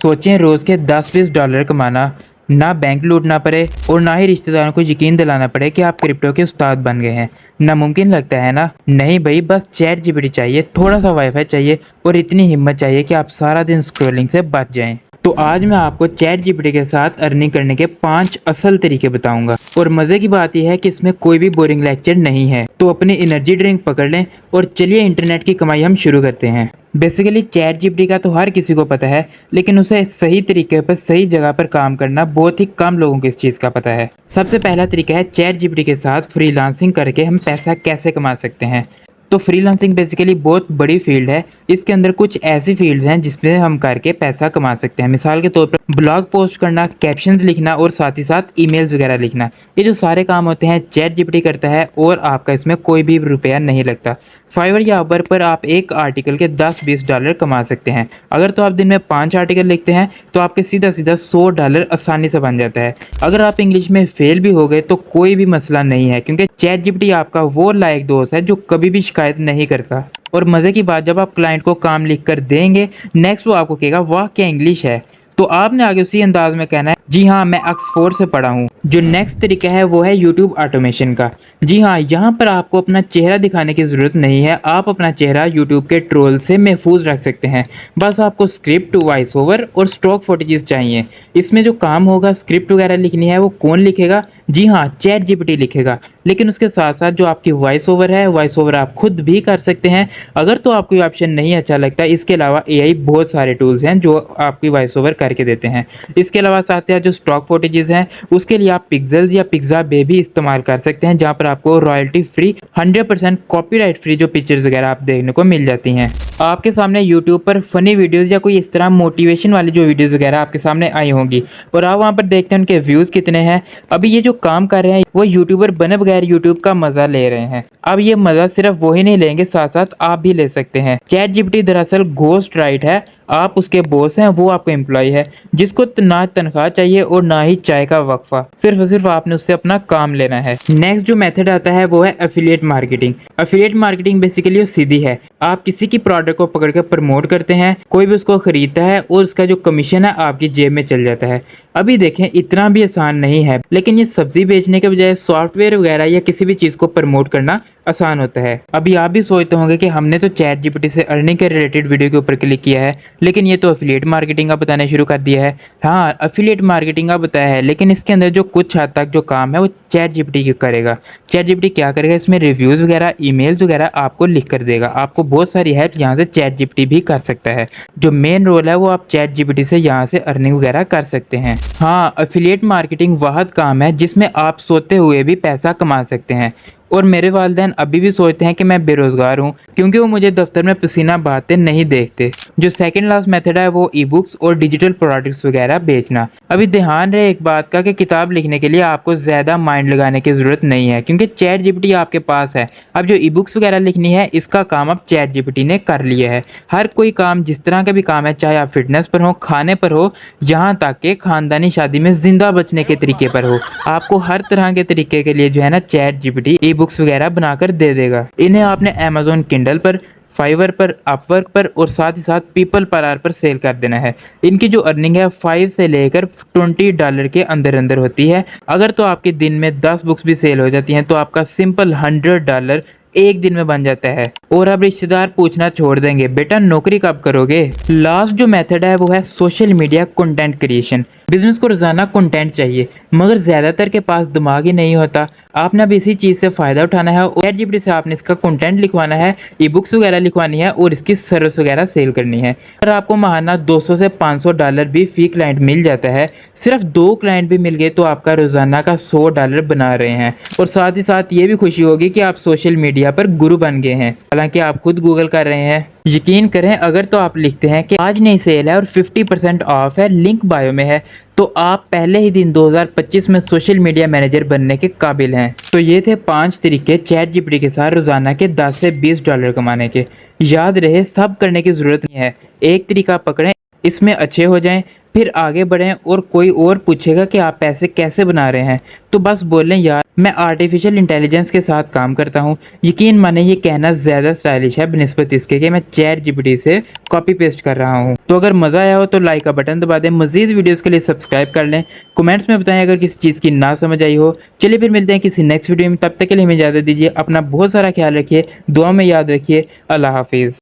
सोचें रोज़ के 10-20 डॉलर कमाना, ना बैंक लूटना पड़े और ना ही रिश्तेदारों को यकीन दिलाना पड़े कि आप क्रिप्टो के उस्ताद बन गए हैं। नामुमकिन लगता है ना? नहीं भई, बस चैट जीपीटी चाहिए, थोड़ा सा वाईफाई चाहिए और इतनी हिम्मत चाहिए कि आप सारा दिन स्क्रॉलिंग से बच जाएं। तो आज मैं आपको चैट जीपीटी के साथ अर्निंग करने के 5 असल तरीके बताऊंगा और मज़े की बात यह है कि इसमें कोई भी बोरिंग लेक्चर नहीं है। तो अपनी एनर्जी ड्रिंक पकड़ लें और चलिए इंटरनेट की कमाई हम शुरू करते हैं। बेसिकली चैट जीपीटी का तो हर किसी को पता है, लेकिन उसे सही तरीके पर सही जगह पर काम करना बहुत ही कम लोगों को इस चीज़ का पता है। सबसे पहला तरीका है चैट जीपीटी के साथ फ्रीलांसिंग करके हम पैसा कैसे कमा सकते हैं। तो फ्रीलांसिंग बेसिकली बहुत बड़ी फील्ड है। इसके अंदर कुछ ऐसी फील्ड्स हैं जिसमें हम करके पैसा कमा सकते हैं। मिसाल के तौर पर ब्लॉग पोस्ट करना, कैप्शंस लिखना और साथ ही साथ ईमेल्स वगैरह लिखना। ये जो सारे काम होते हैं चैट जीपीटी करता है और आपका इसमें कोई भी रुपया नहीं लगता। फाइवर या अपवर्क पर आप एक आर्टिकल के 10-20 डॉलर कमा सकते हैं। अगर तो आप दिन में 5 आर्टिकल लिखते हैं तो आपके सीधा सीधा 100 डॉलर आसानी से बन जाता है। अगर आप इंग्लिश में फेल भी हो गए तो कोई भी मसला नहीं है, क्योंकि चैट जीपीटी आपका वो लायक दोस्त है जो कभी भी शिकायत नहीं करता। और मज़े की बात, जब आप क्लाइंट को काम लिख कर देंगे, नेक्स्ट वो आपको कहेगा वाह क्या इंग्लिश है, तो आपने आगे उसी अंदाज में कहना है जी हाँ मैं ऑक्सफोर्ड से पढ़ा हूँ। जो नेक्स्ट तरीका है वो है यूट्यूब ऑटोमेशन का। जी हाँ, यहाँ पर आपको अपना चेहरा दिखाने की ज़रूरत नहीं है। आप अपना चेहरा यूट्यूब के ट्रोल से महफूज रख सकते हैं। बस आपको स्क्रिप्ट, वॉइस ओवर और स्टॉक फुटेजेस चाहिए। इसमें जो काम होगा, स्क्रिप्ट वगैरह लिखनी है, वो कौन लिखेगा? जी हाँ, चैट जीपीटी लिखेगा। लेकिन उसके साथ साथ जो आपकी वॉइस ओवर है, वॉइस ओवर आप खुद भी कर सकते हैं। अगर तो आपको ये ऑप्शन नहीं अच्छा लगता, इसके अलावा एआई बहुत सारे टूल्स हैं जो आपकी वॉइस ओवर करके देते हैं। इसके अलावा साथ साथ जो स्टॉक फुटेजेस हैं उसके लिए आप पिक्सेल्स या पिक्सा बेबी इस्तेमाल कर सकते हैं, जहाँ पर आपको रॉयल्टी फ्री 100% कॉपीराइट फ्री जो पिक्चर्स वगैरह आप देखने को मिल जाती हैं। आपके सामने यूट्यूब पर फनी वीडियोस या कोई इस तरह मोटिवेशन वाली जो वीडियोस वगैरह आपके सामने आई होंगी और आप वहाँ पर देखते हैं उनके व्यूज़ कितने हैं। अभी ये जो काम कर रहे हैं वो यूट्यूबर बने बगैर यूट्यूब का मज़ा ले रहे हैं। अब ये मज़ा सिर्फ वही नहीं लेंगे, साथ साथ आप भी ले सकते हैं। चैट जीपीटी दरअसल घोस्ट राइट है। आप उसके बॉस हैं, वो आपका एम्प्लॉय है जिसको ना तनख्वाह चाहिए और ना ही चाय का वक्फा। सिर्फ और सिर्फ आपने उससे अपना काम लेना है। नेक्स्ट जो मेथड आता है वो है affiliate marketing. Affiliate marketing basically सीधी है। आप किसी की प्रोडक्ट को पकड़ कर प्रमोट करते हैं, कोई भी उसको खरीदता है और उसका जो कमीशन है आपकी जेब में चल जाता है। अभी देखें, इतना भी आसान नहीं है, लेकिन ये सब्जी बेचने के बजाय सॉफ्टवेयर वगैरह या किसी भी चीज़ को प्रमोट करना आसान होता है। अभी आप भी सोचते होंगे कि हमने तो चैट जीपीटी से अर्निंग के रिलेटेड वीडियो के ऊपर क्लिक किया है, लेकिन ये तो एफिलिएट मार्केटिंग का बताना शुरू कर दिया है। हाँ, एफिलिएट मार्केटिंग का बताया है, लेकिन इसके अंदर जो कुछ हद तक जो काम है वो चैट जीपीटी करेगा। चैट जीपीटी क्या करेगा, इसमें रिव्यूज़ वगैरह, ईमेल्स वगैरह आपको लिख कर देगा। आपको बहुत सारी हेल्प यहाँ से चैट जीपीटी भी कर सकता है। जो मेन रोल है वो आप चैट जीपीटी से यहाँ से अर्निंग वगैरह कर सकते हैं। हाँ, एफिलिएट मार्केटिंग वह काम है जिसमें आप सोते हुए भी पैसा कमा सकते हैं। और मेरे वालिदैन अभी भी सोचते हैं कि मैं बेरोज़गार हूँ, क्योंकि वो मुझे दफ्तर में पसीना बहाते नहीं देखते। जो सेकंड लास्ट मेथड है वो ई बुक्स और डिजिटल प्रोडक्ट्स वगैरह बेचना। अभी ध्यान रहे एक बात का कि किताब लिखने के लिए आपको ज़्यादा माइंड लगाने की ज़रूरत नहीं है, क्योंकि चैट जीपीटी आपके पास है। अब जो ई बुक्स वगैरह लिखनी है, इसका काम अब चैट जीपीटी ने कर लिया है। हर कोई काम, जिस तरह का भी काम है, चाहे आप फिटनेस पर हो, खाने पर हो, यहाँ तक कि खानदानी शादी में जिंदा बचने के तरीके पर हो, आपको हर तरह के तरीके के लिए जो है ना चैट जीपीटी ई बुक्स वगैरह बनाकर दे देगा। इन्हें आपने अमेज़न किंडल पर, फाइवर पर, अपवर्क पर और साथ ही साथ पीपल पर सेल कर देना है। इनकी जो अर्निंग है 5 से लेकर 20 डॉलर के अंदर अंदर होती है। अगर तो आपके दिन में 10 बुक्स भी सेल हो जाती हैं तो आपका सिंपल 100 डॉलर एक दिन में बन जाता है। और अब रिश्तेदार पूछना छोड़ देंगे, बेटा नौकरी कब करोगे? लास्ट जो मेथड है वो है social media content creation. Business को रोजाना कंटेंट चाहिए, मगर ज़्यादातर के पास दिमाग ही नहीं होता। आपने अब इसी चीज़ से फ़ायदा उठाना है और चैट जीपीटी से आपने इसका कंटेंट लिखवाना है, ई बुक्स वगैरह लिखवानी है और इसकी सर्विस वगैरह सेल करनी है। अगर आपको महाना 200 से 500 डॉलर भी फी क्लाइंट मिल जाता है, सिर्फ 2 क्लाइंट भी मिल गए तो आपका रोज़ाना का 100 डॉलर बना रहे हैं। और साथ ही साथ ये भी खुशी होगी कि आप सोशल मीडिया पर गुरु बन गए हैं, हालांकि आप खुद गूगल कर रहे हैं। यकीन करें, अगर तो आप लिखते हैं कि आज नई सेल है और 50% ऑफ है, लिंक बायो में है, तो आप पहले ही दिन 2025 में सोशल मीडिया मैनेजर बनने के काबिल हैं। तो ये थे 5 तरीके चैट जीपीटी के साथ रोजाना के 10 से 20 डॉलर कमाने के। याद रहे, सब करने की ज़रूरत नहीं है, एक तरीका पकड़ें, इसमें अच्छे हो जाएं, फिर आगे बढ़ें और कोई और पूछेगा कि आप पैसे कैसे बना रहे हैं तो बस बोलें यार मैं आर्टिफिशियल इंटेलिजेंस के साथ काम करता हूँ। यकीन माने ये कहना ज़्यादा स्टाइलिश है बनिस्बत इसके कि मैं चैट जीपीटी से कॉपी पेस्ट कर रहा हूँ। तो अगर मज़ा आया हो तो लाइक का बटन दबा दें, मज़ीद वीडियोज़ के लिए सब्सक्राइब कर लें, कमेंट्स में बताएं अगर किसी चीज़ की ना समझ आई हो। चलिए फिर मिलते हैं किसी नेक्स्ट वीडियो में, तब तक के लिए हमें इजाज़त दीजिए। अपना बहुत सारा ख्याल रखिए, दुआ में याद रखिए। अल्लाह हाफिज़।